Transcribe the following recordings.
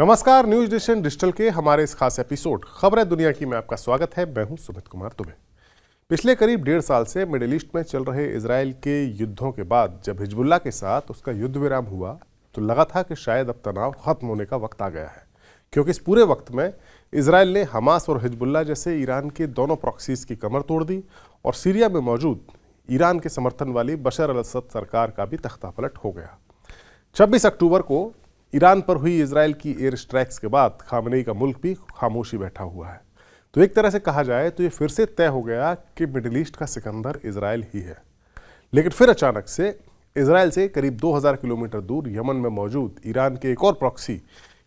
नमस्कार, news nation digital के हमारे इस खास एपिसोड खबरें दुनिया की में आपका स्वागत है। मैं हूं सुमित कुमार दुबे। पिछले करीब 1.5 साल से मिडिल ईस्ट में चल रहे इजराइल के युद्धों के बाद जब हिजबुल्लाह के साथ उसका युद्ध विराम हुआ तो लगा था कि शायद अब तनाव खत्म होने का वक्त आ गया है, क्योंकि इस पूरे वक्त में इजराइल ने हमास और हिजबुल्लाह जैसे ईरान के दोनों प्रॉक्सीज की कमर तोड़ दी और सीरिया में मौजूद ईरान के समर्थन वाली बशर अल-असद सरकार का भी तख्तापलट हो गया। 26 अक्टूबर को ईरान पर हुई इजराइल की एयर स्ट्राइक्स के बाद खामनेई का मुल्क भी खामोशी बैठा हुआ है। तो एक तरह से कहा जाए तो ये फिर से तय हो गया कि मिडिल ईस्ट का सिकंदर इजराइल ही है। लेकिन फिर अचानक से इजराइल से करीब 2000 किलोमीटर दूर यमन में मौजूद ईरान के एक और प्रॉक्सी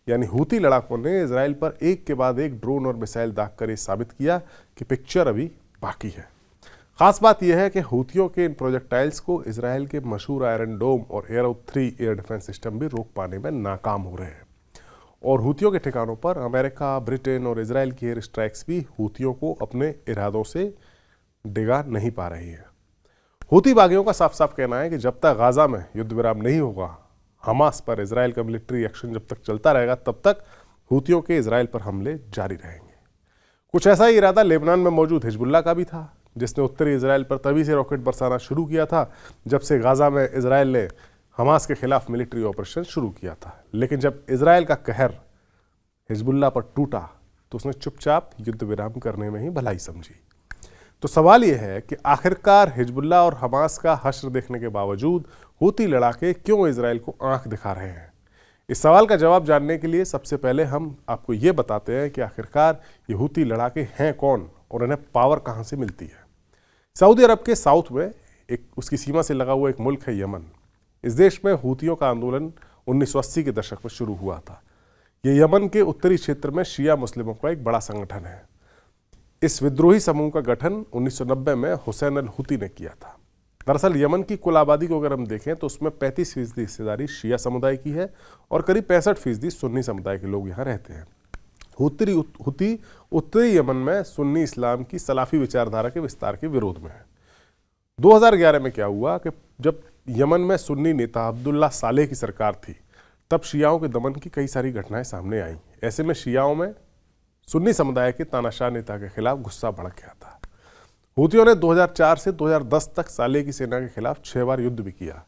यानी हूती लड़ाकों ने इजराइल पर एक के बाद एक ड्रोन और मिसाइल दागकर ये साबित किया कि पिक्चर अभी बाकी है। खास बात यह है कि हूतियों के इन प्रोजेक्टाइल्स को इजराइल के मशहूर आयरन डोम और एरो 3 एयर डिफेंस सिस्टम भी रोक पाने में नाकाम हो रहे हैं। और हूतियों के ठिकानों पर अमेरिका, ब्रिटेन और इजराइल की एयर स्ट्राइक्स भी हूतियों को अपने इरादों से डिगा नहीं पा रही है। हूती बागियों का साफ साफ कहना है कि जब तक गाजा में युद्ध विराम नहीं होगा, हमास पर इजराइल का मिलिट्री एक्शन जब तक चलता रहेगा, तब तक हूतियों के इजराइल पर हमले जारी रहेंगे। कुछ ऐसा ही इरादा लेबनान में मौजूद हिजबुल्लाह का भी था, जिसने उत्तरी इजराइल पर तभी से रॉकेट बरसाना शुरू किया था जब से गाजा में इजराइल ने हमास के खिलाफ मिलिट्री ऑपरेशन शुरू किया था। लेकिन जब इजराइल का कहर हिजबुल्लाह पर टूटा तो उसने चुपचाप युद्ध विराम करने में ही भलाई समझी। तो सवाल यह है कि आखिरकार हिजबुल्लाह और हमास का हश्र देखने के बावजूद हूती लड़ाके क्यों इजराइल को आंख दिखा रहे हैं? इस सवाल का जवाब जानने के लिए सबसे पहले हम आपको ये बताते हैं कि आखिरकार ये हूती लड़ाके हैं कौन और इन्हें पावर कहाँ से मिलती है। सऊदी अरब के साउथ में एक उसकी सीमा से लगा हुआ एक मुल्क है यमन। इस देश में हूतियों का आंदोलन 1980 के दशक में शुरू हुआ था। ये यमन के उत्तरी क्षेत्र में शिया मुस्लिमों का एक बड़ा संगठन है। इस विद्रोही समूह का गठन 1990 में हुसैन अल हूती ने किया था। दरअसल यमन की कुल आबादी को अगर हम देखें तो उसमें 35% हिस्सेदारी शिया समुदाय की है और करीब 65% सुन्नी समुदाय के लोग यहाँ रहते हैं। हूती उत्तरी यमन में सुन्नी इस्लाम की सलाफी विचारधारा के विस्तार के विरोध में है। 2011 में क्या हुआ कि जब यमन में सुन्नी नेता अब्दुल्ला सालेह की सरकार थी, तब शियाओं के दमन की कई सारी घटनाएं सामने आईं। ऐसे में शियाओं में सुन्नी समुदाय के तानाशाह नेता के खिलाफ गुस्सा भड़क गया था। हूतियों ने 2004 से 2010 तक सालेह की सेना के खिलाफ 6 बार युद्ध भी किया।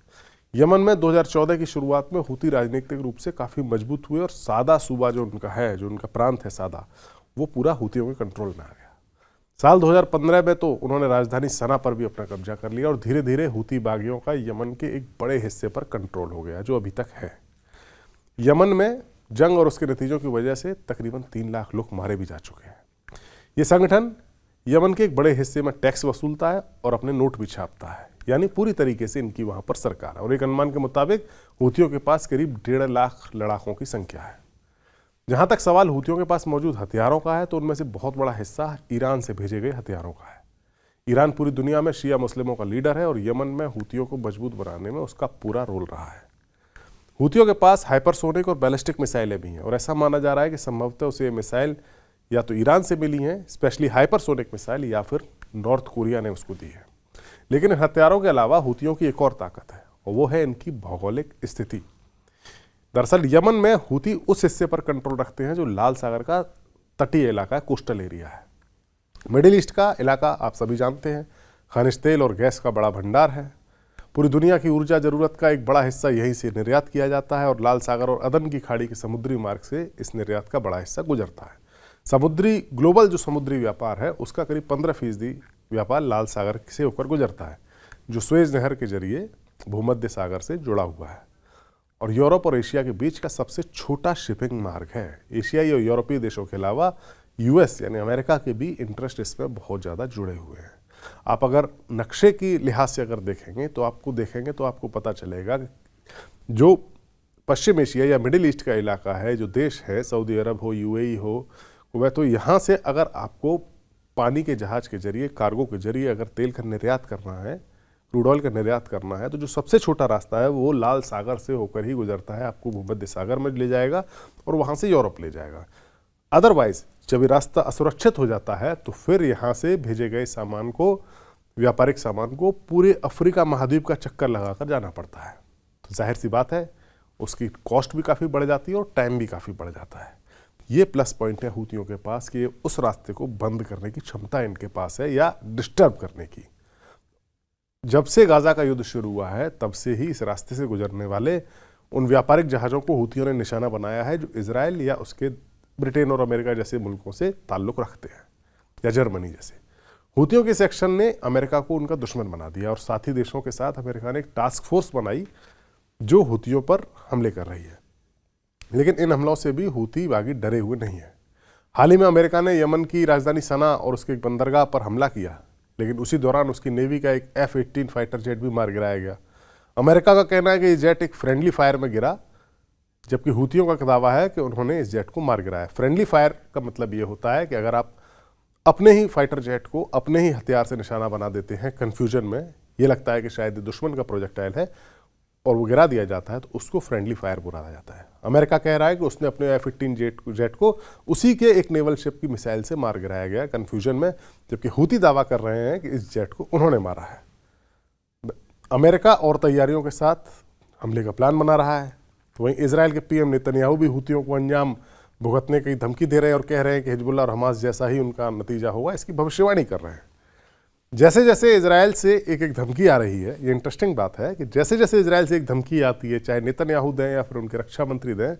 यमन में 2014 की शुरुआत में हूती राजनीतिक रूप से काफ़ी मजबूत हुए और सादा सूबा जो उनका प्रांत है सादा, वो पूरा हूतियों के कंट्रोल में आ गया। साल 2015 में तो उन्होंने राजधानी सना पर भी अपना कब्जा कर लिया और धीरे धीरे हूती बागियों का यमन के एक बड़े हिस्से पर कंट्रोल हो गया, जो अभी तक है। यमन में जंग और उसके नतीजों की वजह से तकरीबन 3 लाख लोग मारे भी जा चुके हैं। ये संगठन यमन के एक बड़े हिस्से में टैक्स वसूलता है और अपने नोट भी छापता है, यानी पूरी तरीके से इनकी वहां पर सरकार है। और एक अनुमान के मुताबिक हूतियों के पास करीब 1.5 लाख लड़ाकों की संख्या है। जहां तक सवाल हूतियों के पास मौजूद हथियारों का है तो उनमें से बहुत बड़ा हिस्सा ईरान से भेजे गए हथियारों का है। ईरान पूरी दुनिया में शिया मुस्लिमों का लीडर है और यमन में हूतियों को मजबूत बनाने में उसका पूरा रोल रहा है। हूतियों के पास हाइपरसोनिक और बैलिस्टिक मिसाइलें भी हैं और ऐसा माना जा रहा है कि संभवतः उसे ये मिसाइल या तो ईरान से मिली हैं, स्पेशली हाइपरसोनिक मिसाइल, या फिर नॉर्थ कोरिया ने उसको दी है। लेकिन हथियारों के अलावा हूतियों की एक और ताकत है और वो है इनकी भौगोलिक स्थिति। दरअसल यमन में हूती उस हिस्से पर कंट्रोल रखते हैं जो लाल सागर का तटीय इलाका है, कोस्टल एरिया है। मिडिल ईस्ट का इलाका आप सभी जानते हैं, खनिज तेल और गैस का बड़ा भंडार है। पूरी दुनिया की ऊर्जा जरूरत का एक बड़ा हिस्सा यहीं से निर्यात किया जाता है और लाल सागर और अदन की खाड़ी के समुद्री मार्ग से इस निर्यात का बड़ा हिस्सा गुजरता है। ग्लोबल जो समुद्री व्यापार है उसका करीब 15% व्यापार लाल सागर से होकर गुजरता है, जो स्वेज नहर के जरिए भूमध्य सागर से जुड़ा हुआ है और यूरोप और एशिया के बीच का सबसे छोटा शिपिंग मार्ग है। एशियाई और यूरोपीय देशों के अलावा यूएस यानी अमेरिका के भी इंटरेस्ट इसमें बहुत ज़्यादा जुड़े हुए हैं। आप अगर नक्शे की लिहाज से अगर देखेंगे तो आपको पता चलेगा कि जो पश्चिम एशिया या मिडिल ईस्ट का इलाका है, जो देश है, सऊदी अरब हो, यूएई हो, वह तो यहाँ से अगर आपको पानी के जहाज के जरिए, कार्गो के जरिए अगर तेल का निर्यात करना है, क्रूड ऑयल का निर्यात करना है, तो जो सबसे छोटा रास्ता है वो लाल सागर से होकर ही गुजरता है, आपको भूमध्य सागर में ले जाएगा और वहाँ से यूरोप ले जाएगा। अदरवाइज जब ये रास्ता असुरक्षित हो जाता है तो फिर यहाँ से भेजे गए सामान को, व्यापारिक सामान को पूरे अफ्रीका महाद्वीप का चक्कर लगाकर जाना पड़ता है। तो जाहिर सी बात है उसकी कॉस्ट भी काफ़ी बढ़ जाती है और टाइम भी काफ़ी बढ़ जाता है। ये प्लस पॉइंट है हूतियों के पास कि उस रास्ते को बंद करने की क्षमता इनके पास है या डिस्टर्ब करने की। जब से गाजा का युद्ध शुरू हुआ है तब से ही इस रास्ते से गुजरने वाले उन व्यापारिक जहाज़ों को हूतियों ने निशाना बनाया है जो इजराइल या उसके ब्रिटेन और अमेरिका जैसे मुल्कों से ताल्लुक़ रखते हैं या जर्मनी जैसे। हूतियों के सेक्शन ने अमेरिका को उनका दुश्मन बना दिया और साथी देशों के साथ अमेरिका ने एक टास्क फोर्स बनाई जो हूतियों पर हमले कर रही है। लेकिन इन हमलों से भी हूती बागी डरे हुए नहीं है। हाल ही में अमेरिका ने यमन की राजधानी सना और उसके एक बंदरगाह पर हमला किया, लेकिन उसी दौरान उसकी नेवी का एक F-18 फाइटर जेट भी मार गिराया गया। अमेरिका का कहना है कि ये जेट एक फ्रेंडली फायर में गिरा, जबकि हूतियों का दावा है कि उन्होंने इस जेट को मार गिराया। फ्रेंडली फायर का मतलब ये होता है कि अगर आप अपने ही फाइटर जेट को अपने ही हथियार से निशाना बना देते हैं कन्फ्यूजन में, ये लगता है कि शायद दुश्मन का प्रोजेक्टाइल है और वो गिरा दिया जाता है, तो उसको फ्रेंडली फायर बोला जाता है। अमेरिका कह रहा है कि उसने अपने F-18 जेट को उसी के एक नेवल शिप की मिसाइल से मार गिराया गया कन्फ्यूजन में, जबकि हूती दावा कर रहे हैं कि इस जेट को उन्होंने मारा है। अमेरिका और तैयारियों के साथ हमले का प्लान बना रहा है, तो वहीं इजराइल के PM नेतन्याहू भी हूतियों को अंजाम भुगतने की धमकी दे रहे हैं और कह रहे हैं कि हिजबुल्लाह और हमास जैसा ही उनका नतीजा होगा, इसकी भविष्यवाणी कर रहे हैं। जैसे जैसे इजराइल से एक एक धमकी आ रही है, ये इंटरेस्टिंग बात है कि जैसे जैसे इजराइल से एक धमकी आती है, चाहे नेतन्याहू दें या फिर उनके रक्षा मंत्री दें,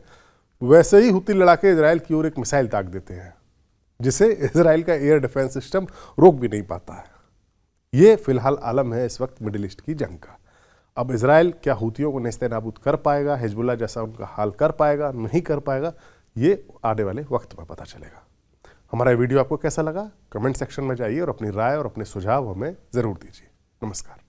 वैसे ही हूती लड़ाके इजराइल की ओर एक मिसाइल ताक देते हैं, जिसे इजराइल का एयर डिफेंस सिस्टम रोक भी नहीं पाता है। ये फिलहाल आलम है इस वक्त मिडिल ईस्ट की जंग का। अब इजराइल क्या हूतियों को नेस्तनाबूद कर पाएगा, हिजबुल्लाह जैसा उनका हाल कर पाएगा, नहीं कर पाएगा, ये आने वाले वक्त में पता चलेगा। हमारा वीडियो आपको कैसा लगा? कमेंट सेक्शन में जाइए और अपनी राय और अपने सुझाव हमें ज़रूर दीजिए। नमस्कार।